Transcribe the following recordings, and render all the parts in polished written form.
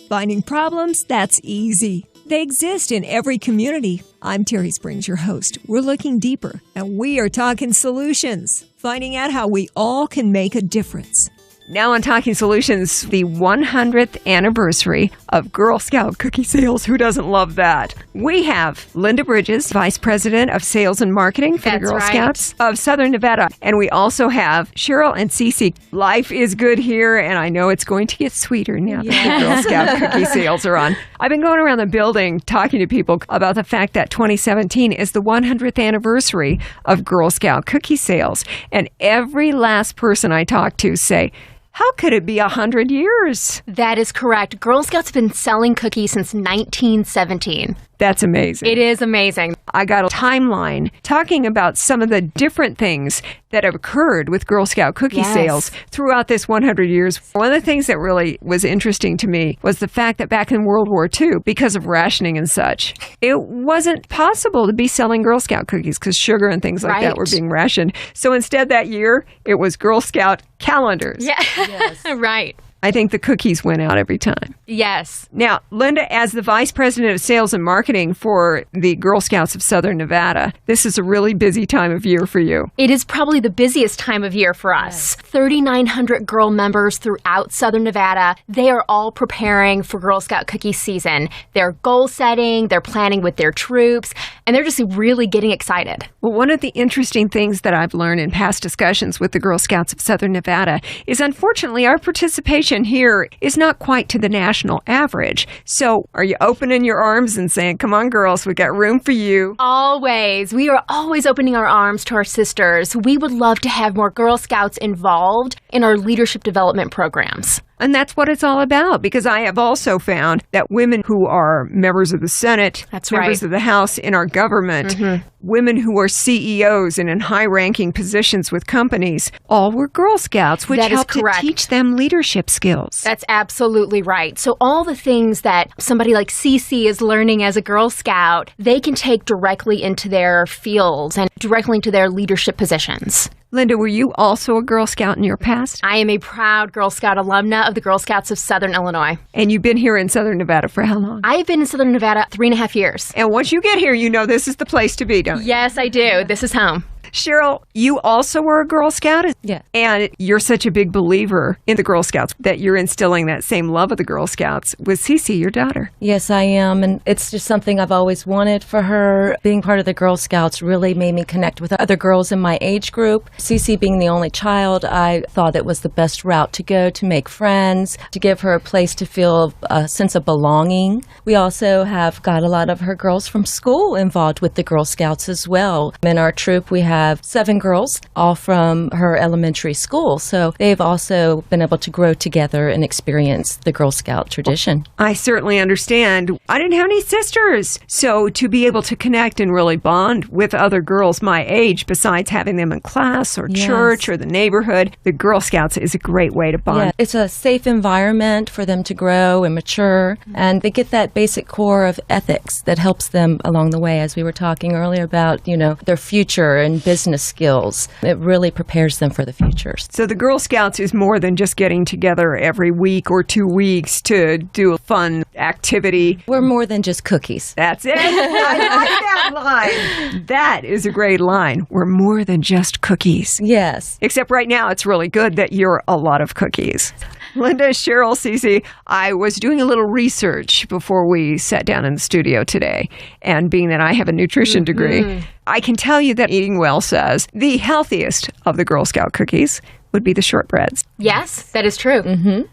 Finding problems? That's easy. They exist in every community. I'm Terry Springs, your host. We're looking deeper, and we are talking solutions, finding out how we all can make a difference. Now on Talking Solutions, the 100th anniversary of Girl Scout cookie sales. Who doesn't love that? We have Linda Bridges, Vice President of Sales and Marketing for the Girl Scouts of Southern Nevada. And we also have Cheryl and Cece. Life is good here, and I know it's going to get sweeter now that the Girl Scout cookie sales are on. I've been going around the building talking to people about the fact that 2017 is the 100th anniversary of Girl Scout cookie sales. And every last person I talk to say, how could it be 100 years? That is correct. Girl Scouts have been selling cookies since 1917. That's amazing. It is amazing. I got a timeline talking about some of the different things that have occurred with Girl Scout cookie sales throughout this 100 years. One of the things that really was interesting to me was the fact that back in World War II, because of rationing and such, it wasn't possible to be selling Girl Scout cookies because sugar and things like that were being rationed. So instead that year, it was Girl Scout calendars. Yeah, right. I think the cookies went out every time. Yes. Now, Linda, as the Vice President of Sales and Marketing for the Girl Scouts of Southern Nevada, this is a really busy time of year for you. It is probably the busiest time of year for us. 3,900 girl members throughout Southern Nevada. They are all preparing for Girl Scout cookie season. They're goal setting, they're planning with their troops, and they're just really getting excited. Well, one of the interesting things that I've learned in past discussions with the Girl Scouts of Southern Nevada is, unfortunately, our participation here is not quite to the national average. So are you opening your arms and saying, come on, girls, we got room for you? Always. We are always opening our arms to our sisters. We would love to have more Girl Scouts involved in our leadership development programs. And that's what it's all about, because I have also found that women who are members of the Senate, members of the House in our government, women who are CEOs and in high-ranking positions with companies, all were Girl Scouts, which helped to teach them leadership skills. That's absolutely right. So all the things that somebody like Cece is learning as a Girl Scout, they can take directly into their fields and directly into their leadership positions. Linda, were you also a Girl Scout in your past? I am a proud Girl Scout alumna of the Girl Scouts of Southern Illinois. And you've been here in Southern Nevada for how long? I've been in Southern Nevada 3.5 years. And once you get here, you know this is the place to be, don't you? Yes, I do. This is home. Cheryl, you also were a Girl Scout? Yeah. And you're such a big believer in the Girl Scouts that you're instilling that same love of the Girl Scouts with Cece, your daughter. Yes, I am. And it's just something I've always wanted for her. Being part of the Girl Scouts really made me connect with other girls in my age group. Cece being the only child, I thought it was the best route to go to make friends, to give her a place to feel a sense of belonging. We also have got a lot of her girls from school involved with the Girl Scouts as well. In our troop, we have 7 girls, all from her elementary school. So they've also been able to grow together and experience the Girl Scout tradition. I certainly understand. I didn't have any sisters. So to be able to connect and really bond with other girls my age, besides having them in class or church or the neighborhood, the Girl Scouts is a great way to bond. Yeah, it's a safe environment for them to grow and mature, and they get that basic core of ethics that helps them along the way, as we were talking earlier about, their future and business skills. It really prepares them for the future. So the Girl Scouts is more than just getting together every week or 2 weeks to do a fun activity. We're more than just cookies. That's it. I like that line. That is a great line. We're more than just cookies. Yes. Except right now it's really good that you're a lot of cookies. Linda, Cheryl, Cece, I was doing a little research before we sat down in the studio today. And being that I have a nutrition degree, I can tell you that Eating Well says the healthiest of the Girl Scout cookies would be the shortbreads. Yes, that is true.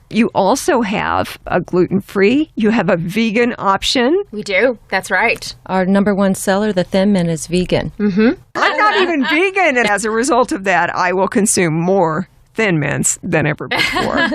You also have a gluten-free. You have a vegan option. We do. That's right. Our number one seller, the Thin Mint, is vegan. I'm not even vegan. And as a result of that, I will consume more Thin Mints than ever before.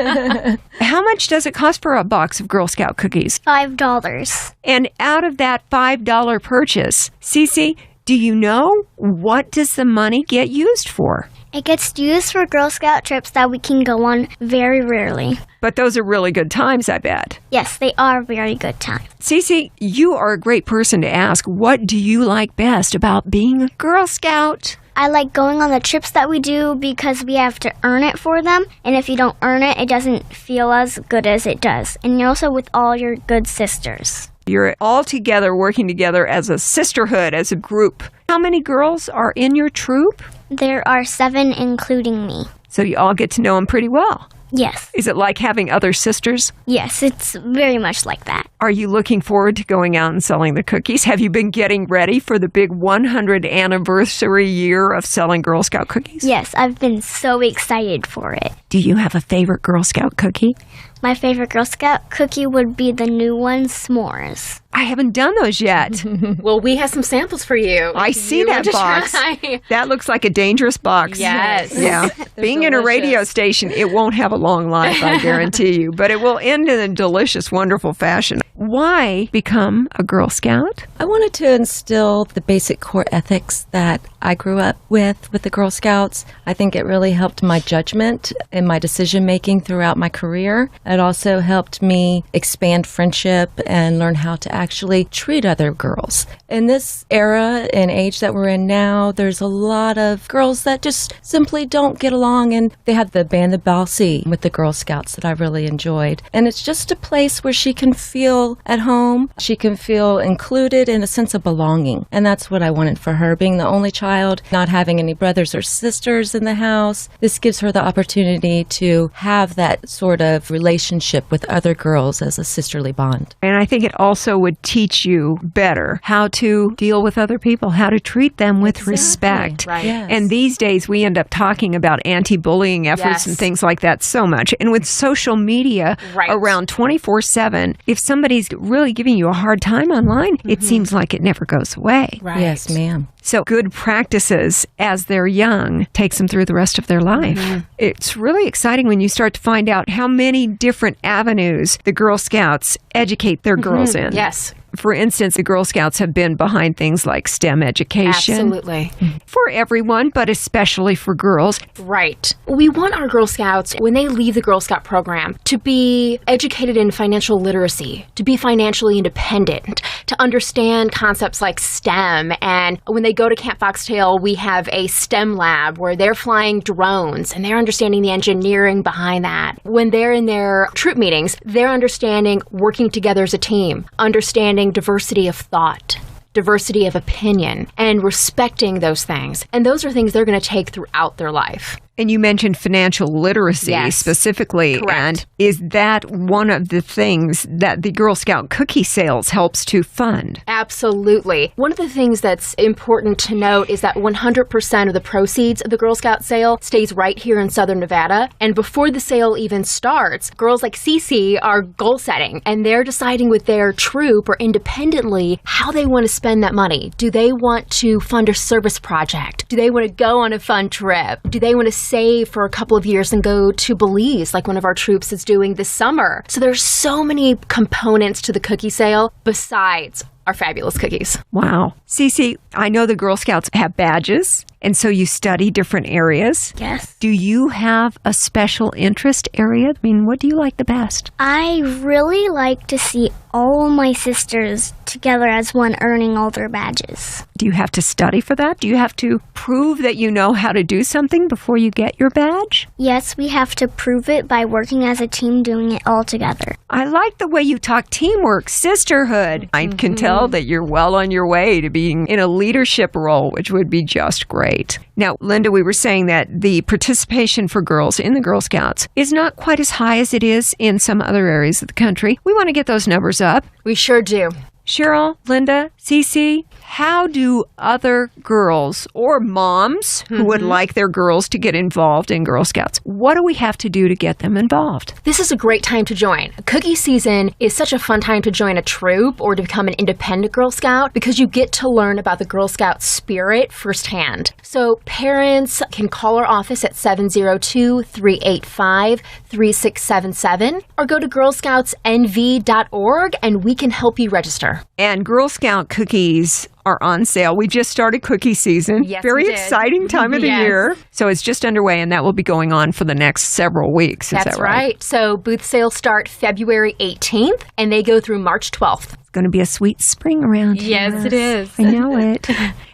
How much does it cost for a box of Girl Scout cookies? $5. And out of that $5 purchase, Cece, do you know what does the money get used for? It gets used for Girl Scout trips that we can go on very rarely. But those are really good times, I bet. Yes, they are very good times. Cece, you are a great person to ask, what do you like best about being a Girl Scout? I like going on the trips that we do because we have to earn it for them. And if you don't earn it, it doesn't feel as good as it does. And you're also with all your good sisters. You're all together, working together as a sisterhood, as a group. How many girls are in your troop? There are 7, including me. So you all get to know them pretty well. Yes. Is it like having other sisters? Yes, it's very much like that. Are you looking forward to going out and selling the cookies? Have you been getting ready for the big 100th anniversary year of selling Girl Scout cookies? Yes, I've been so excited for it. Do you have a favorite Girl Scout cookie? My favorite Girl Scout cookie would be the new one, s'mores. I haven't done those yet. Well, we have some samples for you. I see that box. Try. That looks like a dangerous box. Yes. Yeah. Being in a radio station, it won't have a long life, I guarantee you. But it will end in a delicious, wonderful fashion. Why become a Girl Scout? I wanted to instill the basic core ethics that I grew up with the Girl Scouts. I think it really helped my judgment and my decision-making throughout my career. It also helped me expand friendship and learn how to actually treat other girls. In this era and age that we're in now, there's a lot of girls that just simply don't get along, and they have the band the Beasley with the Girl Scouts that I really enjoyed. And it's just a place where she can feel at home. She can feel included in a sense of belonging. And that's what I wanted for her. Being the only child, not having any brothers or sisters in the house, this gives her the opportunity to have that sort of relationship with other girls as a sisterly bond. And I think it also would teach you better how to deal with other people, how to treat them with respect. Right. Yes. And these days we end up talking about anti-bullying efforts Yes. and things like that so much. And with social media Right. around 24/7, if somebody's really giving you a hard time online, it seems like it never goes away. Right. Yes, ma'am. So good practices as they're young takes them through the rest of their life. It's really exciting when you start to find out how many different avenues the Girl Scouts educate their girls in. Yes. For instance, the Girl Scouts have been behind things like STEM education. Absolutely. For everyone, but especially for girls. Right. We want our Girl Scouts, when they leave the Girl Scout program, to be educated in financial literacy, to be financially independent, to understand concepts like STEM. And when they go to Camp Foxtail, we have a STEM lab where they're flying drones and they're understanding the engineering behind that. When they're in their troop meetings, they're understanding working together as a team, understanding diversity of thought, diversity of opinion, and respecting those things. And those are things they're going to take throughout their life. And you mentioned financial literacy specifically. Correct. And is that one of the things that the Girl Scout cookie sales helps to fund? Absolutely. One of the things that's important to note is that 100% of the proceeds of the Girl Scout sale stays right here in Southern Nevada. And before the sale even starts, girls like Cece are goal setting, and they're deciding with their troop or independently how they want to spend that money. Do they want to fund a service project? Do they want to go on a fun trip? Do they want to save for a couple of years and go to Belize like one of our troops is doing this summer? So there's so many components to the cookie sale besides our fabulous cookies. Wow. Cece, I know the Girl Scouts have badges, and so you study different areas. Yes. Do you have a special interest area? I mean, what do you like the best? I really like to see all my sisters together as one earning all their badges. Do you have to study for that? Do you have to prove that you know how to do something before you get your badge? Yes, we have to prove it by working as a team, doing it all together. I like the way you talk teamwork, sisterhood. I can tell that you're well on your way to being in a leadership role, which would be just great. Now, Linda, we were saying that the participation for girls in the Girl Scouts is not quite as high as it is in some other areas of the country. We want to get those numbers up. We sure do. Cheryl, Linda, Cece, how do other girls or moms who would like their girls to get involved in Girl Scouts, what do we have to do to get them involved? This is a great time to join. Cookie season is such a fun time to join a troop or to become an independent Girl Scout because you get to learn about the Girl Scout spirit firsthand. So parents can call our office at 702-385-3677 or go to girlscoutsnv.org and we can help you register. And Girl Scout cookies are on sale. We just started cookie season. Yes, Very we did. exciting time of the Yes. year. So it's just underway, and that will be going on for the next several weeks. Is That's that right? So booth sales start February 18th, and they go through March 12th. It's going to be a sweet spring around here. Yes, it is. I know it.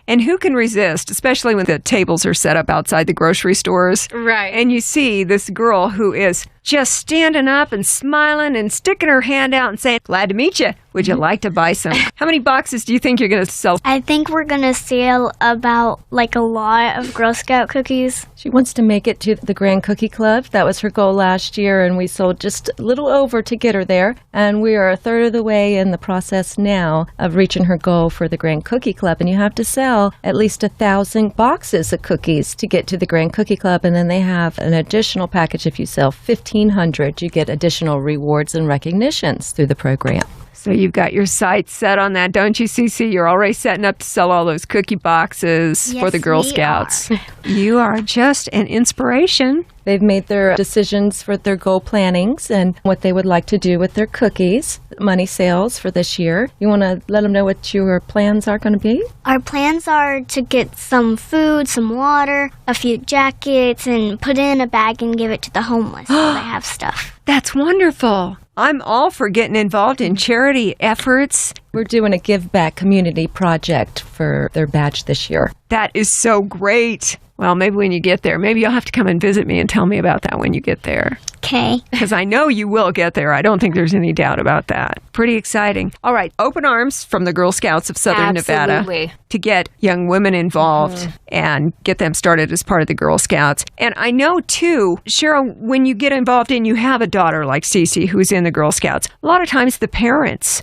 And who can resist, especially when the tables are set up outside the grocery stores? Right. And you see this girl who is just standing up and smiling and sticking her hand out and saying, glad to meet you. Would you like to buy some? How many boxes do you think you're going to sell? I think we're going to sell about a lot of Girl Scout cookies. She wants to make it to the Grand Cookie Club. That was her goal last year, and we sold just a little over to get her there. And we are a third of the way in the process now of reaching her goal for the Grand Cookie Club. And you have to sell at least 1,000 boxes of cookies to get to the Grand Cookie Club. And then they have an additional package. If you sell 1,500, you get additional rewards and recognitions through the program. So you've got your sights set on that, don't you, Cece? You're already setting up to sell all those cookie boxes for the Girl Scouts. You are just an inspiration. They've made their decisions for their goal plannings and what they would like to do with their cookies, money sales for this year. You want to let them know what your plans are going to be? Our plans are to get some food, some water, a few jackets, and put it in a bag and give it to the homeless so they have stuff. That's wonderful. I'm all for getting involved in charity efforts. We're doing a give back community project for their badge this year. That is so great. Well, maybe when you get there, maybe you'll have to come and visit me and tell me about that when you get there. Okay. Because I know you will get there. I don't think there's any doubt about that. Pretty exciting. All right. Open arms from the Girl Scouts of Southern Nevada to get young women involved and get them started as part of the Girl Scouts. And I know, too, Cheryl, when you get involved and you have a daughter like Cece who's in the Girl Scouts, a lot of times the parents,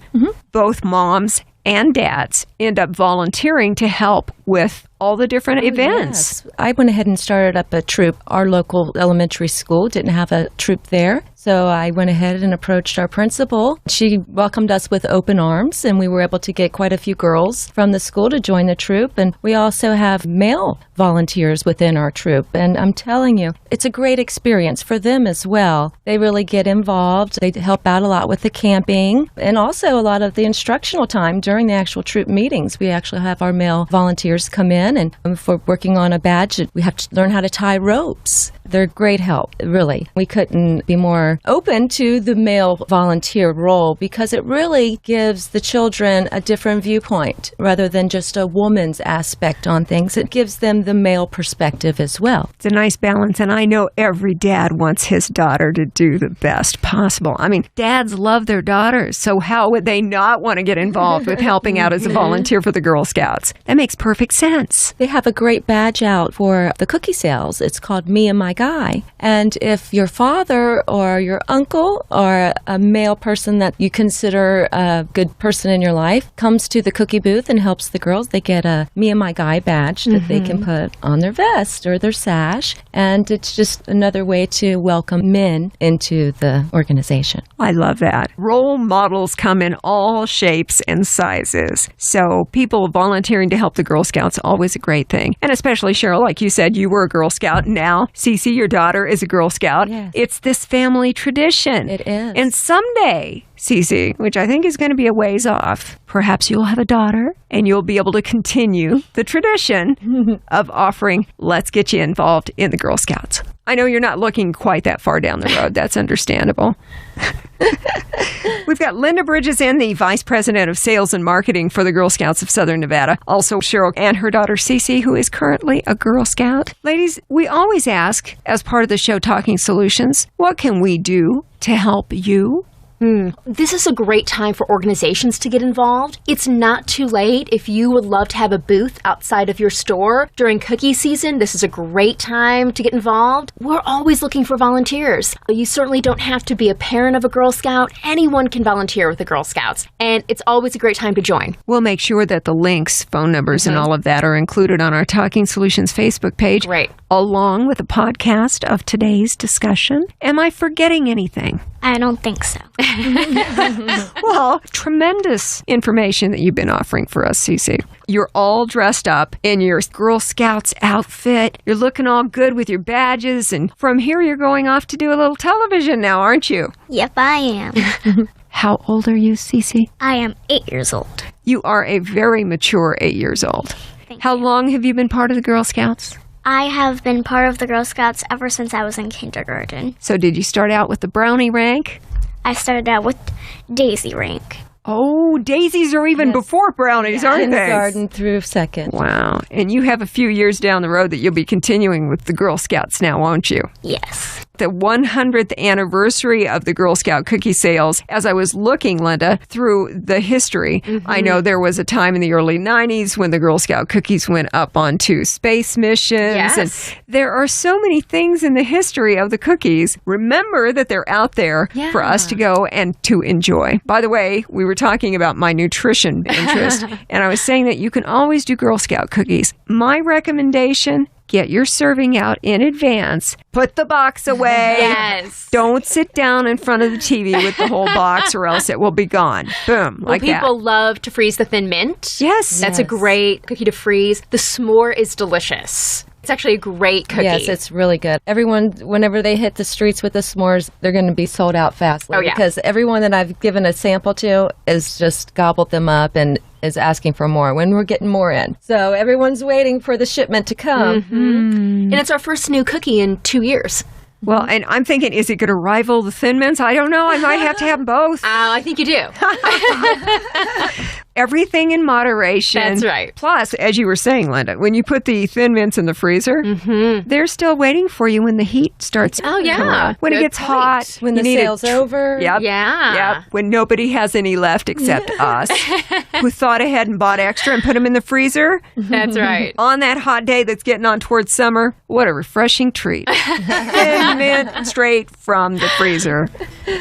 both moms and dads, end up volunteering to help with all the different events. Yes. I went ahead and started up a troop. Our local elementary school didn't have a troop there, so I went ahead and approached our principal. She welcomed us with open arms, and we were able to get quite a few girls from the school to join the troop. And we also have male volunteers within our troop. And I'm telling you, it's a great experience for them as well. They really get involved. They help out a lot with the camping and also a lot of the instructional time during the actual troop meetings. We actually have our male volunteers come in, and if we're working on a badge, we have to learn how to tie ropes. They're great help, really. We couldn't be more open to the male volunteer role because it really gives the children a different viewpoint rather than just a woman's aspect on things. It gives them the male perspective as well. It's a nice balance, and I know every dad wants his daughter to do the best possible. I mean, dads love their daughters, so how would they not want to get involved with helping out as a volunteer for the Girl Scouts? That makes perfect sense. They have a great badge out for the cookie sales. It's called Me and My Guy. And if your father or your uncle or a male person that you consider a good person in your life comes to the cookie booth and helps the girls, they get a Me and My Guy badge that they can put on their vest or their sash. And it's just another way to welcome men into the organization. I love that. Role models come in all shapes and sizes. So people volunteering to help the Girl Scouts, always a great thing. And especially, Cheryl, like you said, you were a Girl Scout. Now, Cece, your daughter, is a Girl Scout. Yes. It's this family tradition. It is. And someday, Cece, which I think is going to be a ways off, perhaps you'll have a daughter and you'll be able to continue the tradition of offering, let's get you involved in the Girl Scouts. I know you're not looking quite that far down the road. That's understandable. We've got Linda Bridges in, the Vice President of Sales and Marketing for the Girl Scouts of Southern Nevada. Also Cheryl and her daughter Cece, who is currently a Girl Scout. Ladies, we always ask, as part of the show Talking Solutions, what can we do to help you? This is a great time for organizations to get involved. It's not too late. If you would love to have a booth outside of your store during cookie season, this is a great time to get involved. We're always looking for volunteers. You certainly don't have to be a parent of a Girl Scout. Anyone can volunteer with the Girl Scouts, and it's always a great time to join. We'll make sure that the links, phone numbers, and all of that are included on our Talking Solutions Facebook page, Right. along with a podcast of today's discussion. Am I forgetting anything? I don't think so. Well, tremendous information that you've been offering for us, Cece. You're all dressed up in your Girl Scouts outfit. You're looking all good with your badges. And from here, you're going off to do a little television now, aren't you? Yep, I am. How old are you, Cece? I am 8 years old. You are a very mature 8 years old. Thank How you. long have you been part of the Girl Scouts? I have been part of the Girl Scouts ever since I was in kindergarten. So did you start out with the brownie rank? I started out with Daisy rank. Oh, daisies are even before brownies, aren't they? Kindergarten through second. Wow. And you have a few years down the road that you'll be continuing with the Girl Scouts now, won't you? Yes. The 100th anniversary of the Girl Scout cookie sales, as I was looking, Linda, through the history, I know there was a time in the early 90s when the Girl Scout cookies went up onto space missions. Yes. And there are so many things in the history of the cookies. Remember that they're out there for us to go and to enjoy. By the way, we were talking about my nutrition interest, and I was saying that you can always do Girl Scout cookies. My recommendation, get your serving out in advance. Put the box away. Yes. Don't sit down in front of the TV with the whole box or else it will be gone. Boom, Well, like that. people love to freeze the thin mint. Yes. That's a great cookie to freeze. The s'more is delicious. It's actually a great cookie. Yes, it's really good. Everyone, whenever they hit the streets with the s'mores, they're going to be sold out fast. Oh, yeah. Because everyone that I've given a sample to has just gobbled them up and is asking for more when we're getting more in. So everyone's waiting for the shipment to come. And it's our first new cookie in 2 years. Well, and I'm thinking, is it going to rival the Thin Mints? I don't know. I might have to have them both. I think you do. Everything in moderation. That's right. Plus, as you were saying, Linda, when you put the Thin Mints in the freezer, they're still waiting for you when the heat starts. Oh, yeah. coming on. When it Good gets point. hot. When you the need sale's over. Yep. Yeah. Yep. When nobody has any left except us, who thought ahead and bought extra and put them in the freezer. That's right. On that hot day that's getting on towards summer, what a refreshing treat. Thin Mint straight from the freezer.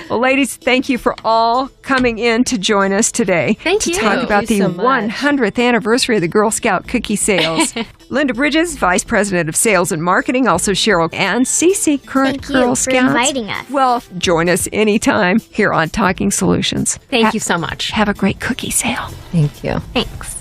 Well, ladies, thank you for all coming in to join us today. Thank to you. talk about Thank you the so much. 100th anniversary of the Girl Scout cookie sales. Linda Bridges, Vice President of Sales and Marketing, also Cheryl and Cece, current Thank you Girl for Scouts. inviting us. Well, join us anytime here on Talking Solutions. Thank you so much. Have a great cookie sale. Thank you. Thanks.